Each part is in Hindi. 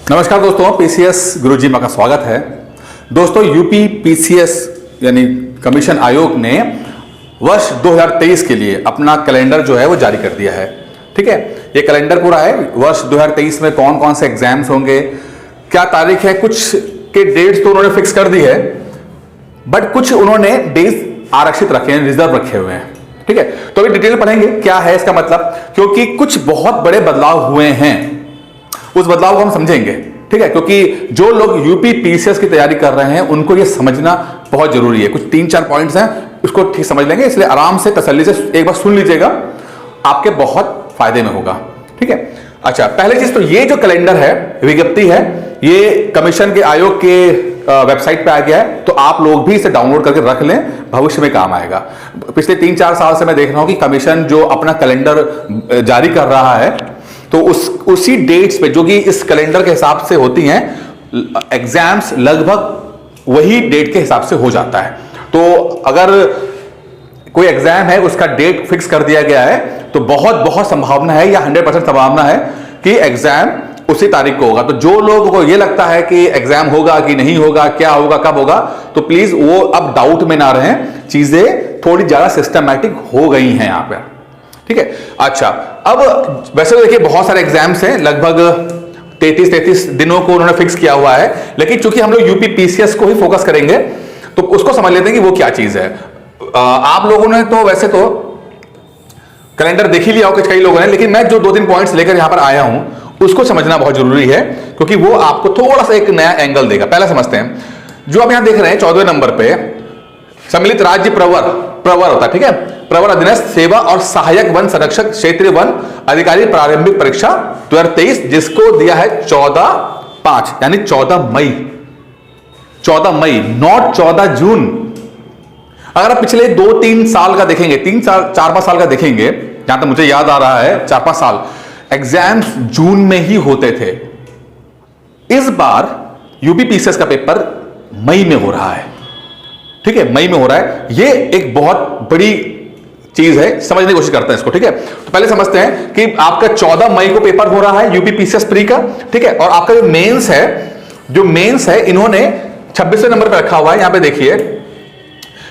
नमस्कार दोस्तों, पीसीएस गुरुजी का स्वागत है। दोस्तों, यूपी पीसीएस यानी कमीशन आयोग ने वर्ष 2023 के लिए अपना कैलेंडर जो है वो जारी कर दिया है। ठीक है, ये कैलेंडर पूरा है। वर्ष 2023 में कौन कौन से एग्जाम्स होंगे, क्या तारीख है, कुछ के डेट्स तो उन्होंने फिक्स कर दी है, बट कुछ उन्होंने डेज आरक्षित रखे हैं, रिजर्व रखे हुए हैं। ठीक है, तो अभी डिटेल पढ़ेंगे क्या है इसका मतलब, क्योंकि कुछ बहुत बड़े बदलाव हुए हैं, उस बदलाव को हम समझेंगे। ठीक है, क्योंकि जो लोग यूपी पीसीएस की तैयारी कर रहे हैं उनको ये समझना बहुत जरूरी है। कुछ 3-4 पॉइंट्स हैं, उसको ठीक समझ लेंगे, इसलिए आराम से तसल्ली से एक बार सुन लीजिएगा, आपके बहुत फायदे में होगा। ठीक है, अच्छा, पहले चीज तो ये जो कैलेंडर है, विज्ञप्ति है, ये कमीशन के आयोग के वेबसाइट पे आ गया है, तो आप लोग भी इसे डाउनलोड करके रख लें, भविष्य में काम आएगा। पिछले 3-4 साल से मैं देख रहा हूं कि कमीशन जो अपना कैलेंडर जारी कर रहा है, तो उसी डेट्स पे जो कि इस कैलेंडर के हिसाब से होती हैं, एग्जाम्स लगभग वही डेट के हिसाब से हो जाता है। तो अगर कोई एग्जाम है, उसका डेट फिक्स कर दिया गया है, तो बहुत संभावना है या 100% संभावना है कि एग्जाम उसी तारीख को होगा। तो जो लोगों को ये लगता है कि एग्जाम होगा कि नहीं होगा, क्या होगा, कब होगा, तो प्लीज वो अब डाउट में ना रहें, चीजें थोड़ी ज्यादा सिस्टमैटिक हो गई हैं यहां पर। ठीक है, अच्छा, अब वैसे तो देखिए बहुत सारे एग्जाम्स हैं, लगभग 33 दिनों को उन्होंने फिक्स किया हुआ है, लेकिन चूंकि हम लोग यूपी पीसीएस को ही फोकस करेंगे तो उसको समझ लेते हैं कि वो क्या चीज है। आप लोगों ने तो वैसे तो कैलेंडर देख ही लिया होगा कई लोगों ने, लेकिन मैं जो 2-3 पॉइंट्स लेकर यहां पर आया हूं उसको समझना बहुत जरूरी है, क्योंकि वो आपको थोड़ा सा एक नया एंगल देगा। पहले समझते हैं, जो आप यहां देख रहे हैं 14वें नंबर पे सम्मिलित राज्य प्रवर होता है। ठीक है, प्रवर अधीनस्थ सेवा और सहायक वन संरक्षक क्षेत्रीय वन अधिकारी प्रारंभिक परीक्षा 2023, जिसको दिया है 14/5 यानी 14 मई, नॉट 14 जून। अगर आप पिछले 2-3 साल का देखेंगे, 4-5 साल का देखेंगे, जहां तक मुझे याद आ रहा है 4-5 साल एग्जाम्स जून में ही होते थे। इस बार यूपी पीसीएस का पेपर मई में हो रहा है। ठीक है, मई में हो रहा है। ये एक बहुत बड़ी चीज है, समझने की कोशिश करते हैं इसको। ठीक है, तो पहले समझते हैं कि आपका 14 मई को पेपर हो रहा है यूपी पीसीएस प्री का। ठीक है, और आपका जो मेंस है इन्होंने 26वें नंबर पर रखा हुआ है। यहां पे देखिए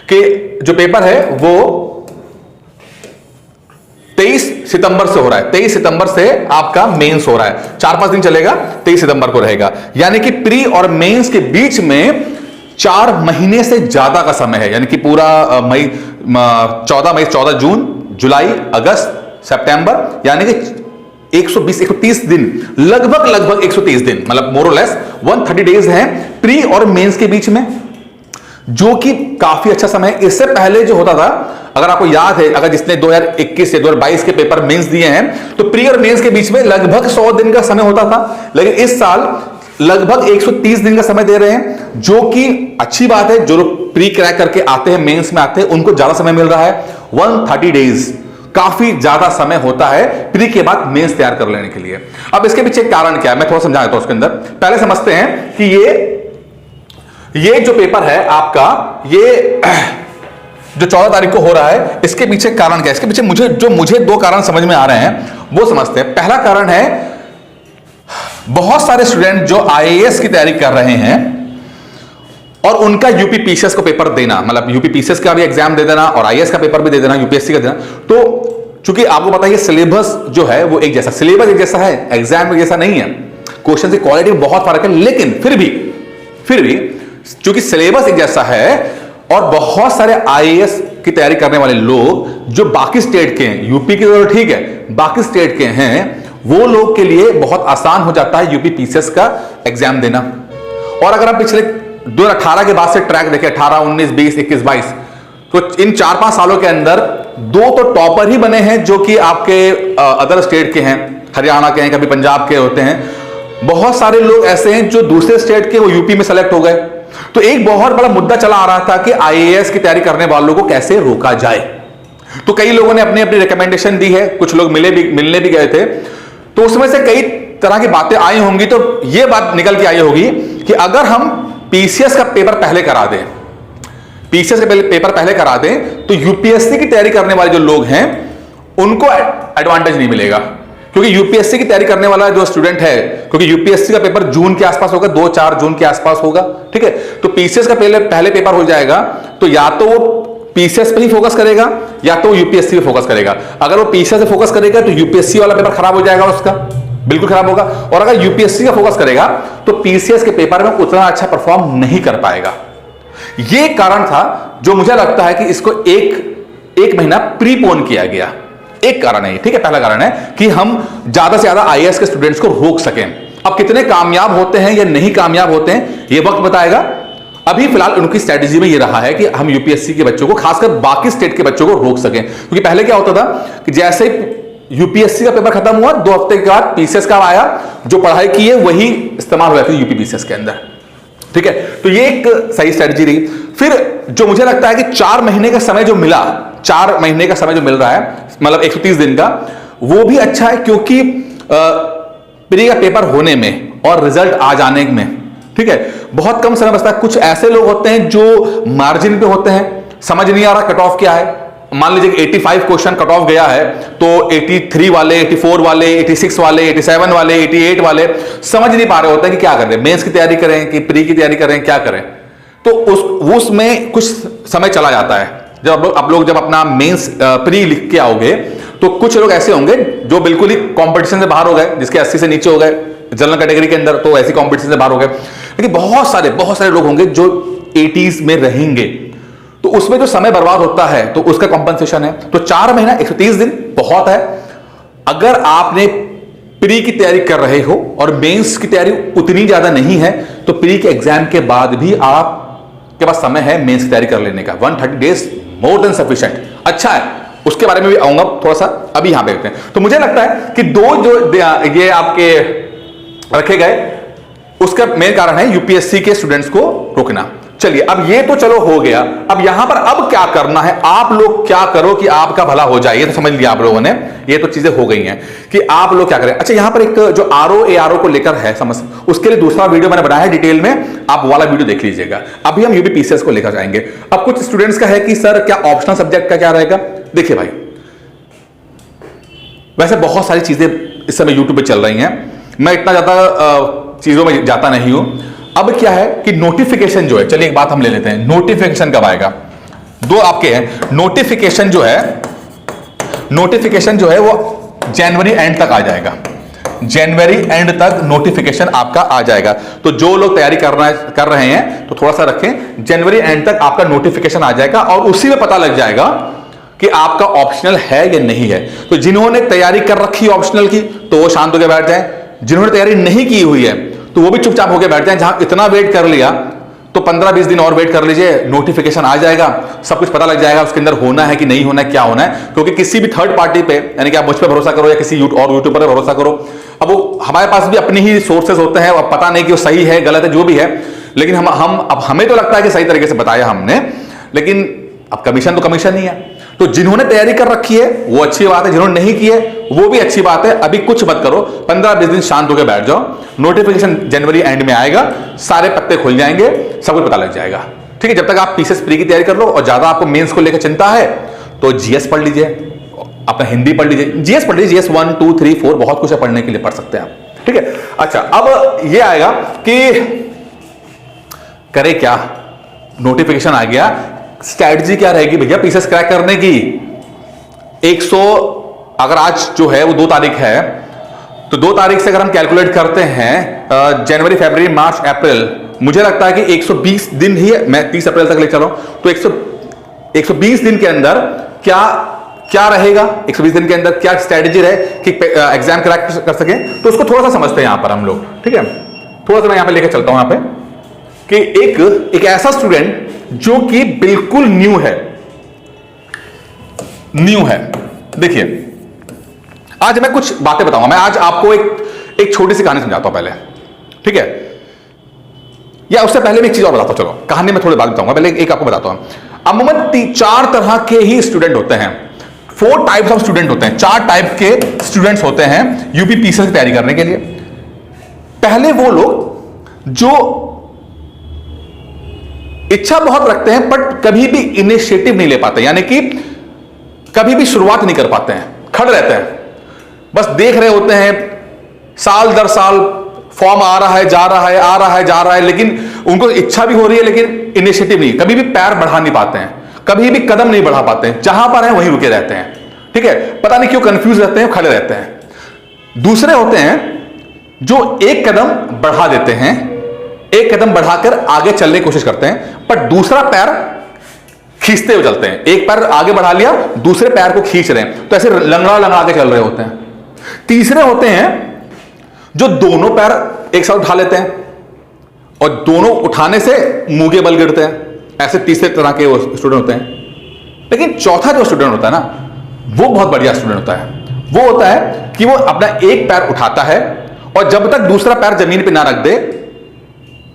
कि जो पेपर है वो 23 सितंबर से हो रहा है। 23 सितंबर से आपका मेंस हो रहा है, 4-5 दिन चलेगा, 23 सितंबर को रहेगा। यानी कि प्री और मेंस के बीच में 4 महीने से ज्यादा का समय है, यानी कि पूरा 14 जून, जुलाई, अगस्त, सितंबर, यानी कि 120-130 दिन, लगभग 130 दिन, मतलब मोर और लेस 130 डेज हैं प्री और मेंस के बीच में, जो कि काफी अच्छा समय है। इससे पहले जो होता था, अगर आपको याद है, अगर जिसने 2021 से 2022 के पेपर मेंस दिए हैं, तो प्री और मेंस के बीच में लगभग 100 दिन का समय होता था, लेकिन इस साल लगभग 130 दिन का समय दे रहे हैं, जो कि अच्छी बात है। जो लोग प्री क्रैक करके आते हैं, मेंस में आते हैं, उनको ज्यादा समय मिल रहा है। 130 डेज काफी ज्यादा समय होता है प्री के बाद मेंस तैयार कर लेने के लिए। अब इसके पीछे कारण क्या है, मैं थोड़ा समझा देता हूं उसके अंदर। पहले समझते हैं कि ये जो पेपर है आपका, ये जो 14 तारीख को हो रहा है, इसके पीछे कारण क्या है। इसके पीछे मुझे 2 कारण समझ में आ रहे हैं, वो समझते हैं। पहला कारण है, बहुत सारे स्टूडेंट जो आईएएस की तैयारी कर रहे हैं और उनका यूपी पीसीएस को पेपर देना, मतलब यूपी पीसीएस का भी एग्जाम दे देना और आईएएस का पेपर भी दे देना, यूपीएससी का देना। तो चूंकि आपको पता है सिलेबस जो है वो एक जैसा, सिलेबस एक जैसा है, एग्जाम एक जैसा नहीं है, क्वेश्चन की क्वालिटी में बहुत फर्क है, लेकिन फिर भी चूंकि सिलेबस एक जैसा है और बहुत सारे आईएएस की तैयारी करने वाले लोग जो बाकी स्टेट के हैं, यूपी के तो ठीक है, बाकी स्टेट के हैं, वो लोग के लिए बहुत आसान हो जाता है यूपी पीसीएस का एग्जाम देना। और अगर आप पिछले 2018 के बाद से ट्रैक देखें, 18, 19, 20, 21, 22, तो इन 4-5 सालों के अंदर 2 तो टॉपर ही बने हैं, जो कि आपके अदर स्टेट के हैं, हरियाणा के हैं, कभी पंजाब के होते हैं। बहुत सारे लोग ऐसे हैं जो दूसरे स्टेट के, वो यूपी में सेलेक्ट हो गए। तो एक बहुत बड़ा मुद्दा चला आ रहा था कि आईएएस की तैयारी करने वालों को कैसे रोका जाए। तो कई लोगों ने अपनी रिकमेंडेशन दी है, कुछ लोग मिलने भी गए थे, तो उसमें से कई तरह की बातें आई होंगी। तो यह बात निकल के आई होगी कि अगर हम पीसीएस का पेपर पहले करा दें, तो यूपीएससी की तैयारी करने वाले जो लोग हैं उनको एडवांटेज नहीं मिलेगा। क्योंकि यूपीएससी की तैयारी करने वाला जो स्टूडेंट है, क्योंकि यूपीएससी का पेपर जून के आसपास होगा, 2-4 जून के आसपास होगा, ठीक है। तो पीसीएस का पहले पेपर हो जाएगा, तो या तो वो पीसीएस पे ही फोकस करेगा या तो यूपीएससी पे फोकस करेगा। अगर वो पीसीएस पे फोकस करेगा तो यूपीएससी वाला पेपर खराब हो जाएगा, उसका बिल्कुल खराब होगा। और अगर यूपीएससी का फोकस करेगा तो पीसीएस के पेपर में उतना अच्छा परफॉर्म नहीं कर पाएगा। यह कारण था जो मुझे लगता है कि इसको एक महीना प्रीपोन किया गया। एक कारण है, ठीक है। पहला कारण है कि हम ज्यादा से ज्यादा आईएएस के स्टूडेंट्स को रोक सकें। अब कितने कामयाब होते हैं या नहीं कामयाब होते हैं ये वक्त बताएगा। अभी फिलहाल उनकी स्ट्रेटेजी में ये रहा है कि हम यूपीएससी के बच्चों को, खासकर बाकी स्टेट के बच्चों को रोक सकें। क्योंकि पहले क्या होता था कि जैसे यूपीएससी का पेपर खत्म हुआ 2 हफ्ते के बाद पीसीएस का आया, जो पढ़ाई की है वही इस्तेमाल हुआ था यूपी पीसीएस के अंदर, ठीक है। तो ये एक सही स्ट्रेटजी रही। फिर जो मुझे लगता है कि 4 महीने का समय जो मिला, 4 महीने का समय जो मिल रहा है, मतलब 130 दिन का, वो भी अच्छा है। क्योंकि प्री का पेपर होने में और रिजल्ट आ जाने में, ठीक है, बहुत कम समय बचता है। कुछ ऐसे लोग होते हैं जो मार्जिन पे होते हैं, समझ नहीं आ रहा कट ऑफ क्या है। मान लीजिए 85 क्वेश्चन कट ऑफ गया है, तो 83 वाले, 84 वाले, 86 वाले, 87 वाले, 88 वाले समझ नहीं पा रहे होते हैं कि क्या करें, मेंस की तैयारी करें कि प्री की तैयारी करें, क्या करें। तो उसमें कुछ समय चला जाता है। जब आप लोग जब अपना मेंस प्री लिख के आओगे तो कुछ लोग ऐसे होंगे जो बिल्कुल ही कंपटीशन से बाहर हो गए, जिसके 80 से नीचे हो गए जनरल कैटेगरी के अंदर, तो ऐसी कंपटीशन से बाहर हो गए। लेकिन बहुत सारे लोग होंगे जो 80s में रहेंगे, तो उसमें जो समय बर्बाद होता है तो उसका कॉम्पनसेशन है। तो 4 महीना 130 दिन बहुत है। अगर आपने प्री की तैयारी कर रहे हो और मेंस की तैयारी उतनी ज्यादा नहीं है, तो प्री के एग्जाम के बाद भी आपके पास समय है मेंस की तैयारी कर लेने का। 130 डेज मोर देन सफिशिएंट, अच्छा है। उसके बारे में भी आऊंगा थोड़ा सा, अभी यहां पे देखते हैं। तो मुझे लगता है कि दो जो ये आपके रखे गए, उसका मेन कारण है यूपीएससी के स्टूडेंट्स को रोकना। चलिए, अब ये तो चलो हो गया। अब यहां पर अब क्या करना है, आप लोग क्या करो कि आपका भला हो जाए, ये तो समझ लिया आप लोगों ने, ये तो चीजें हो गई हैं कि आप लोग क्या करें। अच्छा, यहां पर एक जो आरओ एआरओ को लेकर है समस्या, उसके लिए दूसरा वीडियो मैंने बनाया है डिटेल में, आप वाला वीडियो देख लीजिएगा। अभी हम यूपी पीसीएस को लेकर जाएंगे। अब कुछ स्टूडेंट्स का है कि सर क्या ऑप्शनल सब्जेक्ट का क्या रहेगा। देखिए भाई, वैसे बहुत सारी चीजें इस समय यूट्यूब पे चल रही हैं, मैं इतना ज्यादा चीजों में जाता नहीं हूं। अब क्या है कि नोटिफिकेशन जो है, चलिए एक बात हम ले लेते हैं, नोटिफिकेशन कब आएगा। 2 आपके हैं। नोटिफिकेशन जो है वो जनवरी एंड तक आ जाएगा। जनवरी एंड तक नोटिफिकेशन आपका आ जाएगा। तो जो लोग तैयारी कर रहे हैं तो थोड़ा सा रखें, जनवरी एंड तक आपका नोटिफिकेशन आ जाएगा और उसी में पता लग जाएगा कि आपका ऑप्शनल है या नहीं है। तो जिन्होंने तैयारी कर रखी ऑप्शनल की तो वो शांत होकर बैठ जाए, जिन्होंने तैयारी नहीं की हुई है तो वो भी चुपचाप होकर बैठ जाए। जहां इतना वेट कर लिया तो 15-20 दिन और वेट कर लीजिए, नोटिफिकेशन आ जाएगा, सब कुछ पता लग जाएगा उसके अंदर होना है कि नहीं होना है, क्या होना है। क्योंकि किसी भी थर्ड पार्टी पे, यानी कि आप मुझ पर भरोसा करो या किसी और यूट्यूबर पर भरोसा करो, अब वो हमारे पास भी अपनी ही सोर्सेस होते हैं, अब पता नहीं कि वो सही है गलत है जो भी है, लेकिन अब हमें तो लगता है कि सही तरीके से बताया हमने, लेकिन अब कमीशन तो कमीशन ही है। तो जिन्होंने तैयारी कर रखी है वो अच्छी बात है, जिन्होंने नहीं की है वो भी अच्छी बात है। अभी कुछ मत करो, 15-20 दिन शांत होकर बैठ जाओ, नोटिफिकेशन जनवरी एंड में आएगा, सारे पत्ते खुल जाएंगे, सब कुछ पता लग जाएगा, ठीक है। जब तक आप पीसीएस प्री की तैयारी कर लो और ज्यादा आपको मेंस को लेकर चिंता है तो जीएस पढ़ लीजिए, अपना हिंदी पढ़ लीजिए, जीएस पढ़ लीजिए, जीएस 1, 2, 3, 4 बहुत कुछ है पढ़ने के लिए, पढ़ सकते हैं आप, ठीक है। अच्छा, अब ये आएगा कि करे क्या, नोटिफिकेशन आ गया, स्ट्रैटेजी क्या रहेगी भैया पीसीएस क्रैक करने की। 100 अगर आज जो है वो 2 तारीख है, तो 2 तारीख से अगर हम कैलकुलेट करते हैं जनवरी, फरवरी, मार्च, अप्रैल, मुझे लगता है कि 120 दिन ही है, मैं 30 अप्रैल तक ले चला हूं, तो 120 दिन के अंदर क्या रहेगा, 120 दिन के अंदर क्या स्ट्रैटेजी रहे कि एग्जाम क्रैक कर सके। तो उसको थोड़ा सा समझते हैं यहां पर हम लोग, ठीक है। थोड़ा सा मैं यहां पे लेकर चलता हूं यहां पे कि एक ऐसा स्टूडेंट जो कि बिल्कुल न्यू है। देखिए, आज मैं कुछ बातें बताऊंगा। मैं आज आपको एक छोटी सी कहानी समझाता हूं पहले, ठीक है। या उससे पहले मैं एक चीज और बताता हूं, चलो कहानी में थोड़ी बात बताऊंगा, पहले एक आपको बताता हूं। अमूमन 4 तरह के ही स्टूडेंट होते हैं, 4 टाइप्स ऑफ स्टूडेंट होते हैं, 4 टाइप के स्टूडेंट्स होते हैं यूपी पीसीएस की तैयारी करने के लिए। पहले वो लोग जो इच्छा बहुत रखते हैं बट कभी भी इनिशिएटिव नहीं ले पाते, यानी कि कभी भी शुरुआत नहीं कर पाते हैं, खड़े रहते हैं। बस देख रहे होते हैं, साल दर साल फॉर्म आ रहा है जा रहा है, आ रहा है जा रहा है, लेकिन उनको इच्छा भी हो रही है लेकिन इनिशिएटिव नहीं, कभी भी पैर बढ़ा नहीं पाते हैं, कभी भी कदम नहीं बढ़ा पाते हैं, जहां पर है वहीं रुके रहते हैं। ठीक है, पता नहीं क्यों कंफ्यूज रहते हैं, खड़े रहते हैं। दूसरे होते हैं जो एक कदम बढ़ा देते हैं, एक कदम बढ़ाकर आगे चलने की कोशिश करते हैं, पर दूसरा पैर खींचते हुए चलते हैं। एक पैर आगे बढ़ा लिया, दूसरे पैर को खींच रहे हैं, तो ऐसे लंगड़ा लंगड़ा के चल रहे होते हैं। तीसरे होते हैं जो दोनों पैर एक साथ उठा लेते हैं और दोनों उठाने से मुंह के बल गिरते हैं। ऐसे तीसरे तरह के स्टूडेंट होते हैं। लेकिन चौथा जो स्टूडेंट होता है ना, वो बहुत बढ़िया स्टूडेंट होता है। वो होता है कि वो अपना एक पैर उठाता है और जब तक दूसरा पैर जमीन पे ना रख दे,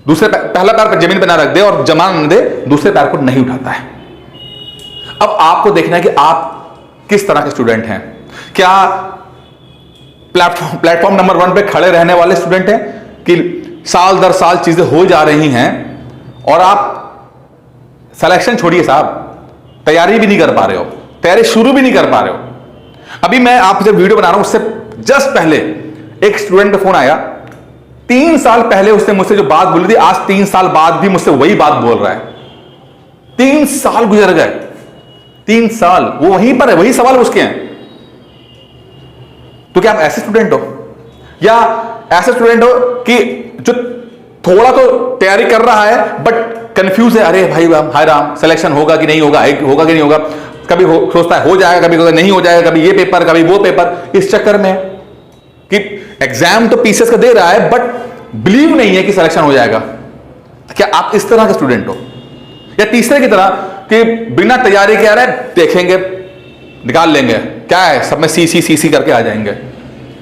पहला पैर जमीन पे ना रख दे और जमा न दे, दूसरे पैर को नहीं उठाता है। अब आपको देखना है कि आप किस तरह के स्टूडेंट हैं। क्या प्लेटफॉर्म नंबर 1 पे खड़े रहने वाले स्टूडेंट हैं कि साल दर साल चीजें हो जा रही हैं और आप सिलेक्शन छोड़िए साहब, तैयारी भी नहीं कर पा रहे हो, तैयारी शुरू भी नहीं कर पा रहे हो। अभी मैं आपसे वीडियो बना रहा हूं, उससे जस्ट पहले एक स्टूडेंट का फोन आया। 3 साल पहले उसने मुझसे जो बात बोली थी, आज 3 साल बाद भी मुझसे वही बात बोल रहा है। 3 साल गुजर गए, 3 साल वो वहीं पर है, वही सवाल उसके हैं। तो क्या आप ऐसे स्टूडेंट हो, या ऐसे स्टूडेंट हो कि जो थोड़ा तो तैयारी कर रहा है बट कंफ्यूज है, अरे भाई हाय राम, सिलेक्शन होगा कि नहीं होगा, होगा कि नहीं होगा, कभी सोचता है हो जाएगा, कभी नहीं हो जाएगा, कभी ये पेपर, कभी वो पेपर। इस चक्कर में कि एग्जाम तो पीसीएस का दे रहा है बट बिलीव नहीं है कि सिलेक्शन हो जाएगा। क्या आप इस तरह के स्टूडेंट हो, या तीसरे की तरह कि बिना तैयारी के आ रहे देखेंगे निकाल लेंगे, क्या है सब में सी करके आ जाएंगे,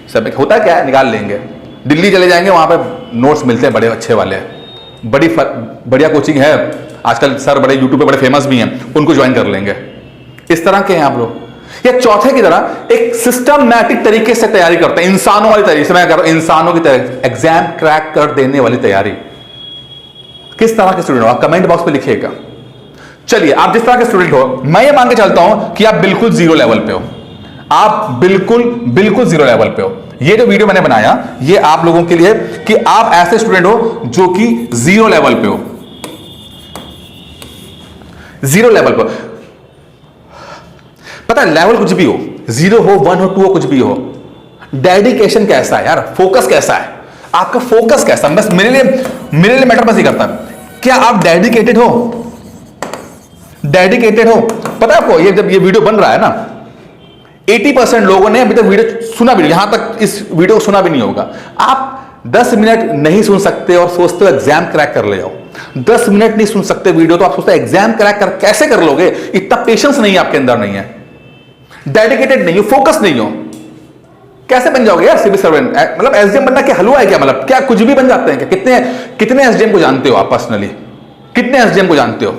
सब में होता है क्या है, निकाल लेंगे। दिल्ली चले जाएंगे, वहां पे नोट्स मिलते हैं बड़े अच्छे वाले, बढ़िया कोचिंग है आजकल, सर बड़े यूट्यूब पे बड़े फेमस भी हैं, उनको ज्वाइन कर लेंगे। इस तरह के हैं आप लोग। या चौथे की तरह एक सिस्टमैटिक तरीके से तैयारी करते हैं, इंसानों वाली तरीके से, मैं कर रहा हूं इंसानों की तरह एग्जाम क्रैक कर देने वाली तैयारी। किस तरह के स्टूडेंट हो आप, कमेंट बॉक्स पे लिखिएगा। चलिए, आप जिस तरह के स्टूडेंट हो, मैं ये मान के चलता हूं कि आप बिल्कुल जीरो लेवल पे हो, आप बिल्कुल जीरो लेवल पे हो। ये जो वीडियो मैंने बनाया ये आप लोगों के लिए कि आप ऐसे स्टूडेंट हो जो कि जीरो लेवल पे हो, जीरो लेवल पर। पता है लेवल कुछ भी हो, 0 हो, 1 हो, 2 हो, कुछ भी हो, डेडिकेशन कैसा है यार, फोकस कैसा है, आपका फोकस कैसा है, बस मेरे लिए मैटर बस ही करता है। क्या आप डेडिकेटेड हो, डेडिकेटेड हो? पता है आपको, ये जब ये वीडियो बन रहा है ना, 80% लोगों ने अभी तक वीडियो सुना भी नहीं, यहां तक इस वीडियो को सुना भी नहीं होगा। आप 10 मिनट नहीं सुन सकते और सोचते हो एग्जाम क्रैक कर ले जाओ। 10 मिनट नहीं सुन सकते वीडियो तो आप सोचते एग्जाम क्रैक कर कैसे कर लोगे, इतना पेशेंस नहीं है आपके अंदर, नहीं है, डेडिकेटेड नहीं हो, फोकस नहीं हो, कैसे बन जाओगे यार सिविल सर्वेंट? मतलब एसडीएम बनना क्या हलवा है क्या? मतलब क्या कुछ भी बन जाते हैं क्या? कितने एसडीएम को जानते हो आप पर्सनली? कितने एसडीएम को जानते हो?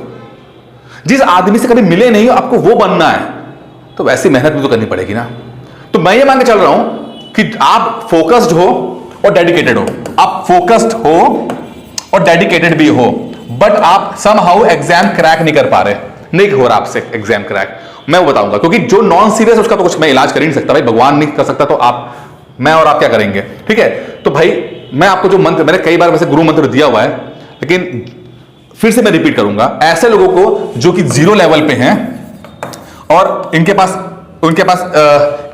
जिस आदमी से कभी मिले नहीं हो, आपको वो बनना है तो वैसी मेहनत भी तो करनी पड़ेगी ना। तो मैं ये मान के चल रहा हूं कि आप फोकस्ड हो और डेडिकेटेड हो, आप फोकस्ड हो और डेडिकेटेड भी हो, बट आप समहाउ एग्जाम क्रैक नहीं कर पा रहे, नहीं हो रहा आपसे एग्जाम क्रैक। मैं वो बताऊंगा, क्योंकि जो नॉन सीरियस उसका तो कुछ मैं इलाज कर ही नहीं सकता भाई, भगवान नहीं कर सकता, तो आप, मैं और आप क्या करेंगे? ठीक है, तो भाई मैं आपको जो मंत्र, मैंने कई बार वैसे गुरु मंत्र दिया हुआ है, लेकिन फिर से मैं रिपीट करूंगा। ऐसे लोगों को जो कि जीरो लेवल पे हैं और उनके पास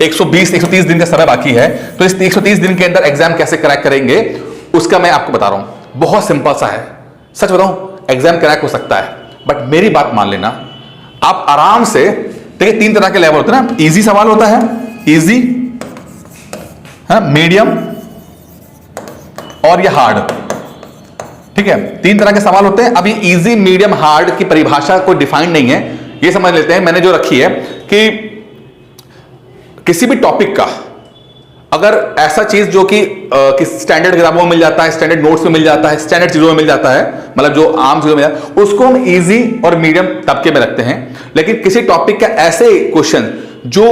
120-130 दिन का समय बाकी है, तो इस 130 दिन के अंदर एग्जाम कैसे क्रैक करेंगे उसका मैं आपको बता रहा हूं। बहुत सिंपल सा है, सच बताऊं, एग्जाम क्रैक हो सकता है, बट मेरी बात मान लेना, आप आराम से देखिए। 3 तरह के लेवल होते हैं ना, इजी सवाल होता है, इजी, मीडियम और ये हार्ड। ठीक है, 3 तरह के सवाल होते हैं। अभी इजी, मीडियम, हार्ड की परिभाषा कोई डिफाइंड नहीं है, ये समझ लेते हैं। मैंने जो रखी है कि किसी भी टॉपिक का अगर ऐसा चीज जो कि स्टैंडर्ड किताबों में मिल जाता है, स्टैंडर्ड नोट्स में मिल जाता है, स्टैंडर्ड चीजों में मिल जाता है, मतलब जो आम चीजों में मिल जाता है, उसको हम इजी और मीडियम तबके में रखते हैं। लेकिन किसी टॉपिक का ऐसे क्वेश्चन जो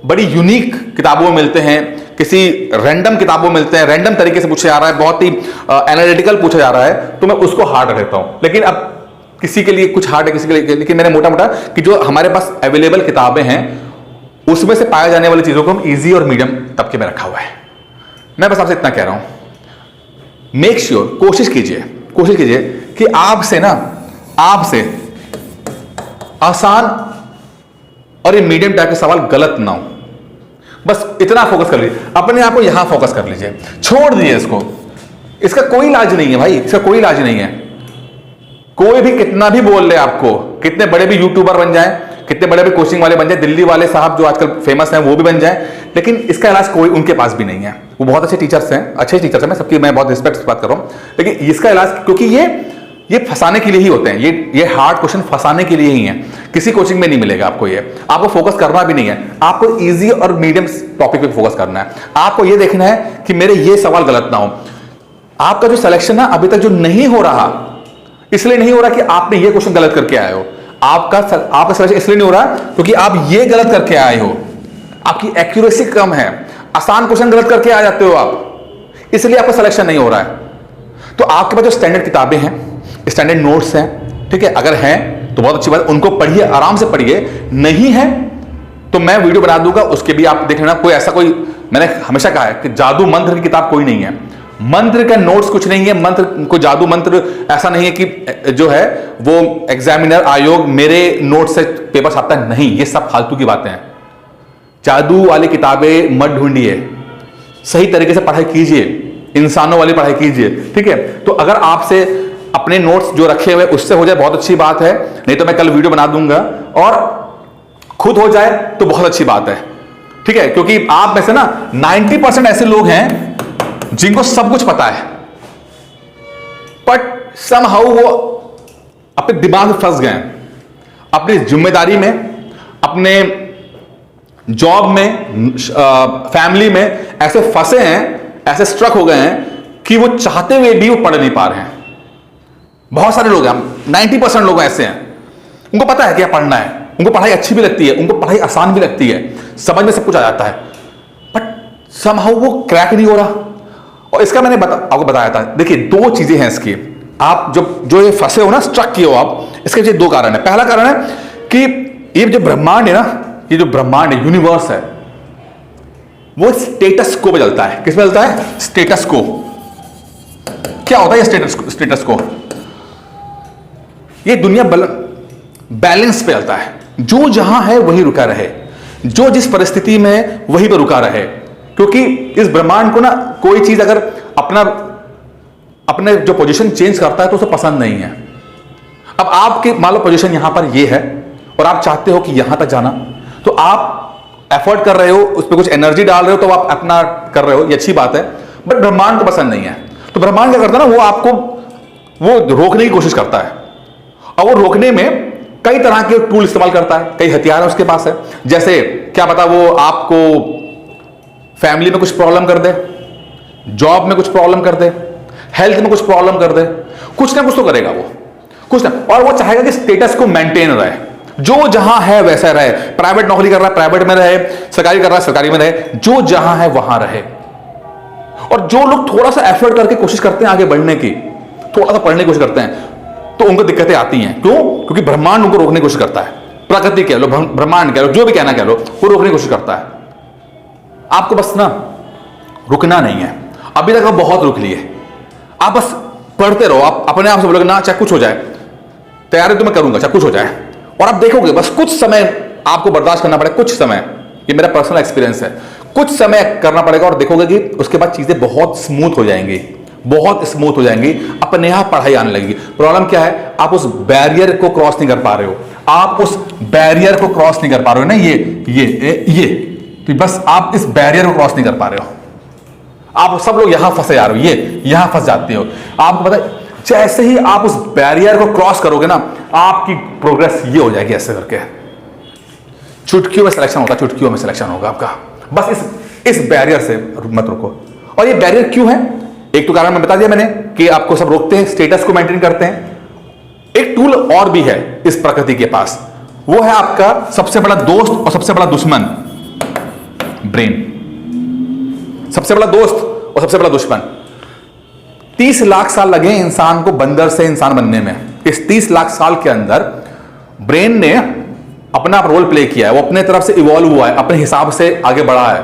बड़ी यूनिक किताबों में मिलते हैं, किसी रैंडम किताबों में मिलते हैं, रैंडम तरीके से पूछा जा रहा है, बहुत ही एनालिटिकल पूछा जा रहा है, तो मैं उसको हार्ड रखता हूं। लेकिन अब किसी के लिए कुछ हार्ड है, किसी के लिए, लेकिन मैंने मोटा मोटा कि जो हमारे पास अवेलेबल किताबें हैं उसमें से पाए जाने वाली चीजों को हम इजी और मीडियम तबके में रखा हुआ है। मैं बस आपसे इतना कह रहा हूं, मेक श्योर, कोशिश कीजिए कि आपसे आसान और ये मीडियम टाइप के सवाल गलत ना हो। बस इतना फोकस कर लीजिए, अपने आप को यहां फोकस कर लीजिए, छोड़ दीजिए इसको। इसका कोई इलाज नहीं है भाई, इसका कोई इलाज नहीं है। कोई भी कितना भी बोल ले आपको, कितने बड़े भी यूट्यूबर बन जाए, कितने बड़े भी कोचिंग वाले बन जाए, दिल्ली वाले साहब जो आजकल फेमस हैं वो भी बन जाए, लेकिन इसका इलाज कोई उनके पास भी नहीं है। वो बहुत अच्छे टीचर्स हैं, मैं बहुत रिस्पेक्ट से बात कर रहा हूं, लेकिन इसका इलाज, क्योंकि ये फंसाने के लिए ही होते हैं, ये हार्ड क्वेश्चन फंसाने के लिए ही है। किसी कोचिंग में नहीं मिलेगा आपको, ये आपको फोकस करना भी नहीं है। आपको इजी और मीडियम टॉपिक पे फोकस करना है। आपको ये देखना है कि मेरे ये सवाल गलत ना हो। आपका जो सिलेक्शन है अभी तक जो नहीं हो रहा, इसलिए नहीं हो रहा कि आपने ये क्वेश्चन गलत करके आए हो। आपका सिलेक्शन इसलिए नहीं हो रहा क्योंकि आप ये गलत करके आए हो, आपकी एक्यूरेसी कम है, आसान क्वेश्चन गलत करके आ जाते हो आप, इसलिए आपका सिलेक्शन नहीं हो रहा है। तो आपके पास जो स्टैंडर्ड किताबें हैं, स्टैंडर्ड नोट्स हैं, ठीक है, अगर हैं तो बहुत अच्छी बात, उनको पढ़िए, आराम से पढ़िए। नहीं है तो मैं वीडियो बना दूंगा, उसके भी आप देख लेना। मैंने हमेशा कहा है कि जादू मंत्र की किताब कोई नहीं है, मंत्र का नोट्स कुछ नहीं है, मंत्र कोई जादू मंत्र ऐसा नहीं है कि जो है वो एग्जामिनर आयोग मेरे नोट से पेपर छापता है, नहीं, ये सब फालतू की बातें हैं। जादू वाली किताबें मत ढूंढिए, सही तरीके से पढ़ाई कीजिए, इंसानों वाली पढ़ाई कीजिए, ठीक है। तो अगर आपसे अपने नोट्स जो रखे हुए उससे हो जाए बहुत अच्छी बात है, नहीं तो मैं कल वीडियो बना दूंगा, और खुद हो जाए तो बहुत अच्छी बात है, ठीक है। क्योंकि आप में से ना 90% ऐसे लोग हैं जिनको सब कुछ पता है, बट समहाउ वो अपने दिमाग में फंस गए हैं, अपनी जिम्मेदारी में, अपने जॉब में, फैमिली में ऐसे फंसे हैं, ऐसे स्ट्रक हो गए हैं कि वो चाहते हुए भी वो पढ़ नहीं पा रहे हैं। बहुत सारे लोग हैं, 90% लोग ऐसे हैं, उनको पता है क्या पढ़ना है, उनको पढ़ाई अच्छी भी लगती है, उनको पढ़ाई आसान भी लगती है, समझ में सब कुछ आ जाता है, बट समहाउ वो क्रैक नहीं हो रहा। और इसका मैंने आपको बताया था। देखिए, दो चीजें हैं इसकी, आप जो ये फंसे हो ना, स्ट्रक किए हो आप, इसके पीछे दो कारण है। पहला कारण है कि ये जो ब्रह्मांड है ना, ये जो ब्रह्मांड है, यूनिवर्स है, वो स्टेटस को पे चलता है। किस पे चलता है? स्टेटस को। क्या होता है ये स्टेटस को? ये दुनिया बैलेंस पे चलता है, जो जहां है वही रुका रहे, जो जिस परिस्थिति में वहीं पर रुका रहे। क्योंकि इस ब्रह्मांड को ना कोई चीज अगर अपने जो पोजीशन चेंज करता है तो उसे पसंद नहीं है। अब आपकी मान लो पोजीशन यहां पर ये है और आप चाहते हो कि यहां तक जाना, तो आप एफर्ट कर रहे हो, उस पर कुछ एनर्जी डाल रहे हो, तो आप अपना कर रहे हो, ये अच्छी बात है। बट ब्रह्मांड को पसंद नहीं है, तो ब्रह्मांड क्या करता है ना, वो आपको रोकने की कोशिश करता है, और वो रोकने में कई तरह के टूल इस्तेमाल करता है, कई हथियार उसके पास है। जैसे क्या पता वो आपको फैमिली में कुछ प्रॉब्लम कर दे, जॉब में कुछ प्रॉब्लम कर दे, हेल्थ में कुछ प्रॉब्लम कर दे, कुछ ना कुछ तो करेगा वो, कुछ ना। और वो चाहेगा कि स्टेटस को मेंटेन रहे, जो जहां है वैसा रहे। प्राइवेट नौकरी कर रहा है प्राइवेट में रहे, सरकारी कर रहा है सरकारी में रहे, जो जहां है वहां रहे। और जो लोग थोड़ा सा एफर्ट करके कोशिश करते हैं आगे बढ़ने की, थोड़ा सा पढ़ने की कोशिश करते हैं, तो उनको दिक्कतें आती हैं। क्यों? क्योंकि ब्रह्मांड उनको रोकने की कोशिश करता है, प्रकृति कह लो, ब्रह्मांड कह लो, जो भी कहना कह लो, वो रोकने की कोशिश करता है। आपको बस ना रुकना नहीं है। अभी तक आप बहुत रुक लिए, आप बस पढ़ते रहो। आप अपने आप से बोलोगे ना, चाहे कुछ हो जाए, तैयारी तो मैं करूंगा, चाहे कुछ हो जाए। और आप देखोगे बस कुछ समय आपको बर्दाश्त करना पड़ेगा, कुछ समय, ये मेरा पर्सनल एक्सपीरियंस है, कुछ समय करना पड़ेगा, और देखोगे कि उसके बाद चीजें बहुत स्मूथ हो जाएंगी, बहुत स्मूथ हो जाएंगी, अपने आप पढ़ाई आने लगेगी। प्रॉब्लम क्या है? आप उस बैरियर को क्रॉस नहीं कर पा रहे हो, आप उस बैरियर को क्रॉस नहीं कर पा रहे हो ना, ये तो बस आप इस बैरियर को क्रॉस नहीं कर पा रहे हो। आप सब लोग यहां फंसे जा रहे हो, ये यहां फंस जाते हो। आपको पता है, जैसे ही आप उस बैरियर को क्रॉस करोगे ना, आपकी प्रोग्रेस ये हो जाएगी, ऐसे करके चुटकियों में सिलेक्शन होगा, चुटकियों में सिलेक्शन होगा आपका। बस इस बैरियर से मत रुको। और ये बैरियर क्यों है? एक तो कारण मैं बता दिया मैंने कि आपको सब रोकते हैं, स्टेटस को मेंटेन करते हैं। एक टूल और भी है इस प्रकृति के पास, वो है आपका सबसे बड़ा दोस्त और सबसे बड़ा दुश्मन, ब्रेन। सबसे बड़ा दोस्त और सबसे बड़ा दुश्मन। 30 लाख साल लगे इंसान को बंदर से इंसान बनने में। इस 30 लाख साल के अंदर ब्रेन ने अपना रोल प्ले किया है, वो अपने तरफ से इवॉल्व हुआ है, अपने हिसाब से आगे बढ़ा है।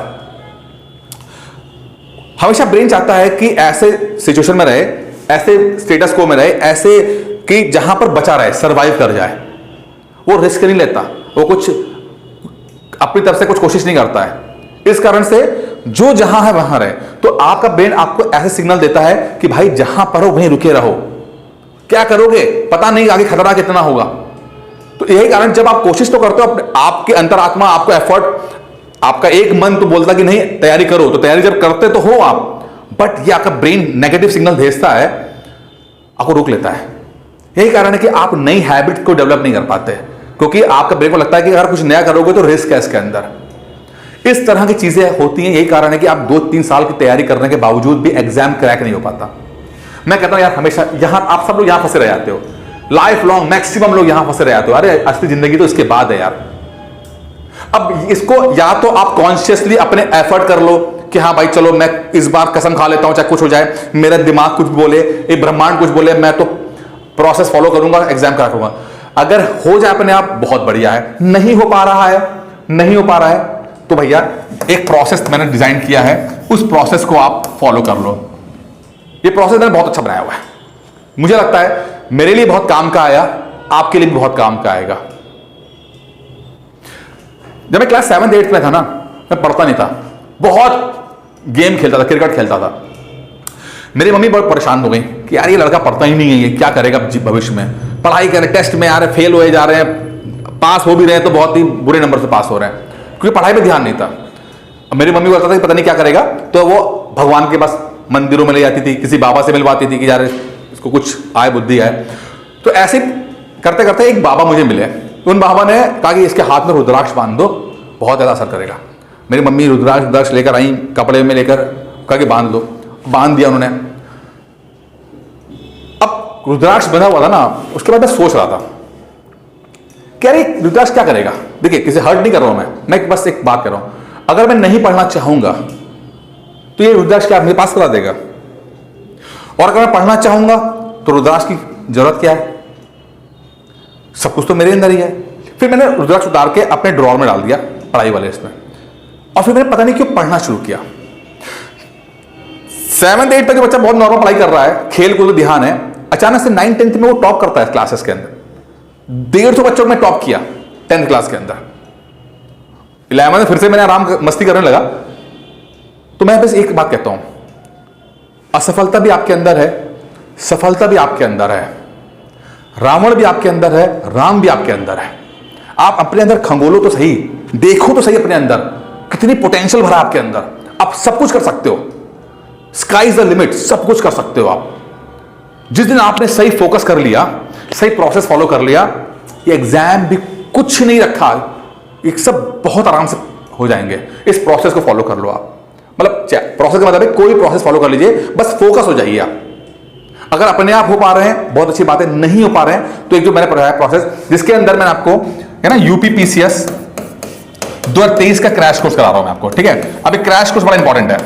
हमेशा ब्रेन चाहता है कि ऐसे सिचुएशन में रहे, ऐसे स्टेटस को में रहे, ऐसे कि जहां पर बचा रहे, सरवाइव कर जाए। वो रिस्क नहीं लेता, वो कुछ अपनी तरफ से कुछ कोशिश नहीं करता है। इस कारण से जो जहां है वहां रहे। तो आपका ब्रेन आपको ऐसे सिग्नल देता है कि भाई जहां पर हो वहीं रुके रहो। क्या करोगे पता नहीं, आगे खतरा कितना होगा। तो यही कारण जब आप कोशिश तो करते हो, आपके अंतरात्मा आपको एफर्ट, आपका एक मन तो बोलता कि नहीं तैयारी करो, तो तैयारी जब करते तो हो आप, बट ये आपका ब्रेन नेगेटिव सिग्नल भेजता है, आपको रोक लेता है। यही कारण है कि आप नई हैबिट को डेवलप नहीं कर पाते, क्योंकि आपका ब्रेन को लगता है कि अगर कुछ नया करोगे तो रिस्क है इसके अंदर। इस तरह की चीजें होती हैं। यही कारण है कि आप 2-3 साल की तैयारी करने के बावजूद भी एग्जाम क्रैक नहीं हो पाता। मैं कहता हूं यार, हमेशा यहां आप सब लोग यहां फंसे रह जाते हो, लाइफ लॉन्ग मैक्सिमम लोग यहां फंसे रह जाते हो। अरे असली जिंदगी तो इसके बाद है यार। अब इसको या तो आप कॉन्शियसली अपने एफर्ट कर लो कि हाँ भाई चलो मैं इस बार कसम खा लेता हूं, चाहे कुछ हो जाए, मेरा दिमाग कुछ बोले, ये ब्रह्मांड कुछ बोले, मैं तो प्रोसेस फॉलो करूंगा, एग्जाम क्रैक करूंगा। अगर हो जाए अपने आप बहुत बढ़िया है, नहीं हो पा रहा है, नहीं हो पा रहा है तो भैया एक प्रोसेस मैंने डिजाइन किया है, उस प्रोसेस को आप फॉलो कर लो। ये प्रोसेस मैंने बहुत अच्छा बनाया हुआ है, मुझे लगता है मेरे लिए बहुत काम का आया, आपके लिए भी बहुत काम का आएगा। जब मैं क्लास 7th-8th में था ना, मैं पढ़ता नहीं था, बहुत गेम खेलता था, क्रिकेट खेलता था। मेरी मम्मी बहुत परेशान हो गई कि यार ये लड़का पढ़ता ही नहीं है, ये क्या करेगा भविष्य में, पढ़ाई करे, टेस्ट में आ रहे फेल हुए जा रहे हैं, पास हो भी रहे हैं तो बहुत ही बुरे नंबर से पास हो रहे हैं, क्योंकि पढ़ाई पे ध्यान नहीं था। मेरी मम्मी को लगता था कि पता नहीं क्या करेगा, तो वो भगवान के पास मंदिरों में ले जाती थी, किसी बाबा से मिलवाती थी कि यार इसको कुछ आय बुद्धि है। तो ऐसे करते करते एक बाबा मुझे मिले, तो उन बाबा ने कहा कि इसके हाथ में रुद्राक्ष बांध दो, बहुत ज़्यादा असर करेगा। मेरी मम्मी रुद्राक्ष लेकर आई, कपड़े में लेकर, कहा कि बांध लो, बांध दिया उन्होंने। अब रुद्राक्ष बंधा हुआ था ना, उसके बाद मैं सोच रहा था कि अरे रुद्राक्ष क्या करेगा। देखिए किसी हर्ट नहीं कर रहा हूं मैं बस एक बात कर रहा हूं, अगर मैं नहीं पढ़ना चाहूंगा तो ये रुद्राक्ष क्या मेरे पास करा देगा, और अगर मैं पढ़ना चाहूंगा तो रुद्राक्ष की जरूरत क्या है, सब कुछ तो मेरे अंदर ही है। फिर मैंने रुद्राक्ष उतार के अपने ड्रॉर में डाल दिया, पढ़ाई वाले इसमें, और फिर मैंने पता नहीं क्यों पढ़ना शुरू किया। 7th-8th तक जो बच्चा बहुत नॉर्मल पढ़ाई कर रहा है, खेल कूद ध्यान है, अचानक से 9th-10th में वो टॉप करता है क्लासेस के अंदर। 150 बच्चों में टॉप किया 10th क्लास के अंदर। 11th में फिर से मैंने आराम मस्ती करने लगा। तो मैं बस एक बात कहता हूं, असफलता भी आपके अंदर है, सफलता भी आपके अंदर है, रावण भी आपके अंदर है, राम भी आपके अंदर है। आप अपने अंदर खंगोलो तो सही, देखो तो सही अपने अंदर कितनी पोटेंशियल भरा आपके अंदर। आप सब कुछ कर सकते हो, स्काई इज द लिमिट, सब कुछ कर सकते हो आप। जिस दिन आपने सही फोकस कर लिया, सही प्रोसेस फॉलो कर लिया, ये एग्जाम भी कुछ नहीं रखा, ये सब बहुत आराम से हो जाएंगे। इस प्रोसेस को फॉलो कर लो आप, मतलब प्रोसेस का मतलब है कोई प्रोसेस फॉलो कर लीजिए, बस फोकस हो जाइए आप। अगर अपने आप हो पा रहे हैं बहुत अच्छी बात है, नहीं हो पा रहे हैं तो एक जो मैंने पढ़ाया प्रोसेस, जिसके अंदर मैंने आपको है ना यूपीपीसीएस 2023 का क्रैश कोर्स करा रहा हूं मैं आपको, ठीक है। अब ये क्रैश कोर्स बड़ा इंपॉर्टेंट है।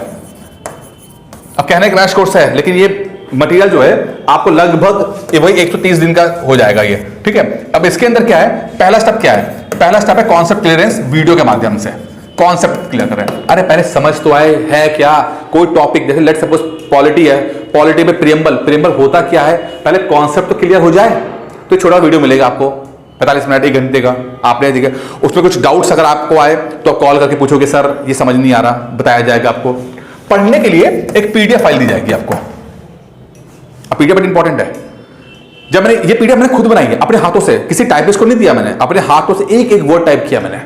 अब कहने क्रैश कोर्स है, लेकिन ये मटेरियल जो है आपको लगभग वही 130 दिन का हो जाएगा ये, ठीक है। अब इसके अंदर क्या है, पहला स्टेप क्या है, पहला स्टेप है कॉन्सेप्ट क्लियरेंस, वीडियो के माध्यम से कॉन्सेप्ट क्लियर करें। अरे पहले समझ तो आए है क्या, कोई टॉपिक जैसे लेट सपोज पॉलिटी है, पॉलिटी में प्रियम्बल होता क्या है, पहले कॉन्सेप्ट तो क्लियर हो जाए। तो छोटा वीडियो मिलेगा आपको 45 मिनट 1 घंटे का, आपने देखा उसमें कुछ डाउट्स अगर आपको आए तो कॉल करके पूछोगे सर ये समझ नहीं आ रहा, बताया जाएगा आपको। पढ़ने के लिए एक पीडीएफ फाइल दी जाएगी आपको। अब पीडीएफ इंपॉर्टेंट है। जब मैंने ये पीडीएफ मैंने खुद बनाई है अपने हाथों से, किसी टाइपिस्ट को नहीं दिया मैंने, अपने हाथों से एक एक वर्ड टाइप किया मैंने।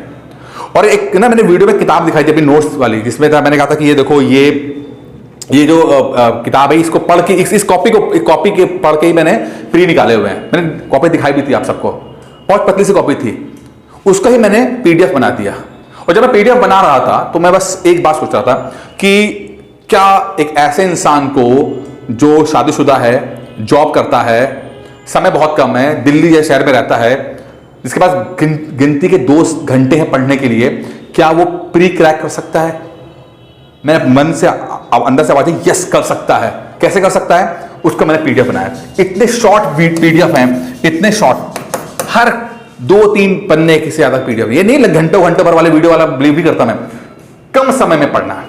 और एक ना मैंने वीडियो में किताब दिखाई थी अपनी नोट्स वाली, जिसमें था मैंने कहा था कि ये देखो ये जो किताब है इसको पढ़ के इस कॉपी के पढ़ के ही मैंने प्री निकाले हुए हैं। मैंने कॉपी दिखाई भी थी आप सबको, बहुत पतली सी कॉपी थी, उसका ही मैंने पीडीएफ बना दिया। और जब मैं पीडीएफ बना रहा था तो मैं बस एक बात सोच रहा था कि क्या एक ऐसे इंसान को जो शादीशुदा है, जॉब करता है, समय बहुत कम है, दिल्ली जैसे शहर में रहता है, जिसके पास गिनती के 2 घंटे हैं पढ़ने के लिए, क्या वो प्री क्रैक कर सकता है? मैंने मन से अंदर से आवाज आई यस कर सकता है। कैसे कर सकता है, उसका मैंने पीडीएफ बनाया। इतने शॉर्ट पीडीएफ हैं, इतने शॉर्ट, हर 2-3 पन्ने की से ज्यादा पीडीएफ, ये नहीं घंटों घंटों भर वाले वीडियो वाला बिलीव भी करता मैं। कम समय में पढ़ना है,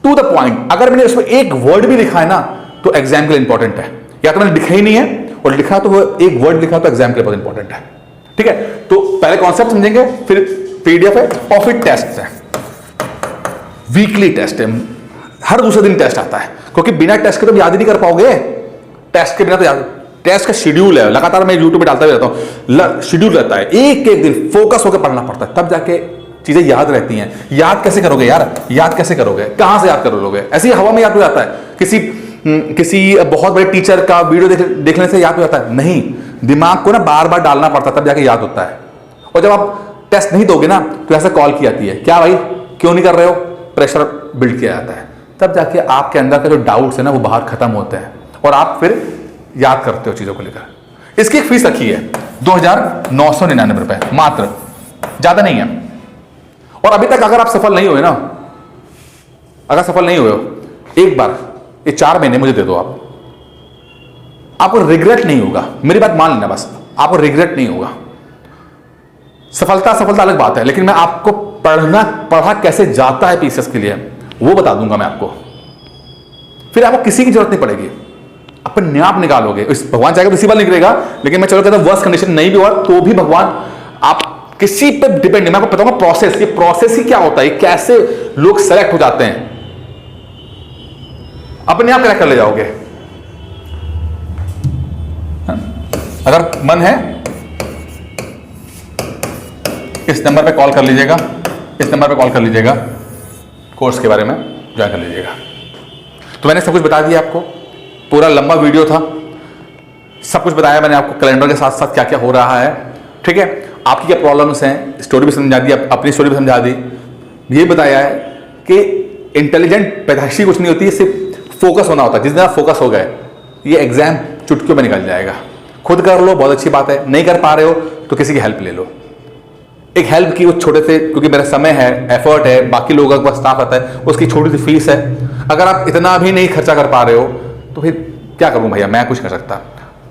टू द पॉइंट। अगर मैंने उसमें एक वर्ड भी लिखा है ना तो एग्जाम के लिए इंपॉर्टेंट है, या तो मैंने लिखा ही नहीं है और लिखा तो वो एक वर्ड लिखा तो एग्जाम के लिए बहुत इंपॉर्टेंट है। ठीक है, तो पहले कॉन्सेप्ट समझेंगे, फिर पीडीएफ है और फिर टेस्ट है। वीकली टेस्ट है, हर दूसरे दिन टेस्ट आता है, क्योंकि बिना टेस्ट के तो याद ही नहीं कर पाओगे। टेस्ट के बिना तो याद, टेस्ट का शेड्यूल है, लगातार मैं यूट्यूब पे डालता भी रहता हूं, शेड्यूल रहता है, एक एक दिन फोकस होकर पढ़ना पड़ता है, तब जाके चीजें याद रहती हैं। याद कैसे करोगे यार, याद कैसे करोगे, कहां से याद करोगे? ऐसे ही हवा में याद हो जाता है। किसी बहुत बड़े टीचर का वीडियो देखने से याद हो जाता है? नहीं, दिमाग को ना बार बार डालना पड़ता है, तब जाके याद होता है। और जब आप टेस्ट नहीं दोगे ना तो ऐसा कॉल की जाती है, क्या भाई क्यों नहीं कर रहे हो? प्रेशर बिल्ड किया जाता है, तब जाके आपके अंदर का जो डाउट्स है ना वो बाहर खत्म होते हैं और आप फिर याद करते हो चीजों को लेकर। इसकी एक फीस रखी है 2,999 रुपए मात्र, ज्यादा नहीं है। और अभी तक अगर आप सफल नहीं हुए ना, अगर सफल नहीं हुए हो, एक बार ये 4 महीने मुझे दे दो, आपको रिग्रेट नहीं होगा। मेरी बात मान लेना बस, आपको रिग्रेट नहीं होगा। सफलता अलग बात है, लेकिन मैं आपको पढ़ा कैसे जाता है पीसीएस के लिए वो बता दूंगा मैं आपको। फिर आपको किसी की जरूरत नहीं पड़ेगी, अपने आप निकालोगे। इस भगवान चाहेगा तो इसी बार निकलेगा, लेकिन मैं चलो कहता हूं वर्स्ट कंडीशन नहीं भी हुआ तो भी भगवान, आप किसी पे डिपेंड नहीं। मैं आपको बताऊंगा प्रोसेस, ये प्रोसेस ही क्या होता है, कैसे लोग सेलेक्ट हो जाते हैं, अपने आप क्रैक कर ले जाओगे। अगर मन है इस नंबर पे कॉल कर लीजिएगा, इस नंबर पे कॉल कर लीजिएगा, कोर्स के बारे में ज्वाइन कर लीजिएगा। तो मैंने सब कुछ बता दिया आपको, पूरा लंबा वीडियो था, सब कुछ बताया मैंने आपको, कैलेंडर के साथ साथ क्या क्या हो रहा है। ठीक है, आपकी क्या प्रॉब्लम्स हैं, स्टोरी भी समझा दी, अपनी स्टोरी भी समझा दी। ये बताया है कि इंटेलिजेंट पैदाइशी कुछ नहीं होती है, सिर्फ फोकस होना होता है। जिस दिन आप फोकस हो गए ये एग्जाम चुटकियों में निकल जाएगा। खुद कर लो, बहुत अच्छी बात है, नहीं कर पा रहे हो तो किसी की हेल्प ले लो। एक हेल्प की, वो छोटे से, क्योंकि मेरा समय है, एफर्ट है, बाकी लोगों का स्टाफ आता है, उसकी छोटी सी फीस है। अगर आप इतना भी नहीं खर्चा कर पा रहे हो तो फिर क्या करूं भैया, मैं कुछ कर सकता।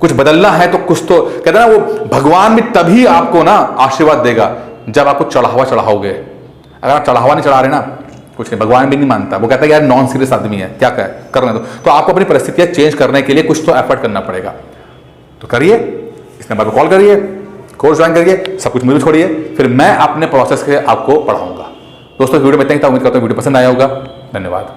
कुछ बदलना है तो कुछ तो, कहते ना वो भगवान भी तभी आपको ना आशीर्वाद देगा जब आपको चढ़ावा चढ़ाओगे। अगर आप चढ़ावा नहीं चढ़ा रहे ना, कुछ नहीं, भगवान भी नहीं मानता। वो कहता है यार नॉन सीरियस आदमी है, क्या करने दो। तो आपको अपनी परिस्थितियां चेंज करने के लिए कुछ तो एफर्ट करना पड़ेगा। तो करिए, इस नंबर पर कॉल करिए, कोर्स ज्वाइन करिए, सब कुछ मुझे छोड़िए, फिर मैं अपने प्रोसेस के आपको पढ़ाऊंगा। दोस्तों वीडियो में इतना ही था, उम्मीद करता हूं वीडियो पसंद आया होगा। धन्यवाद।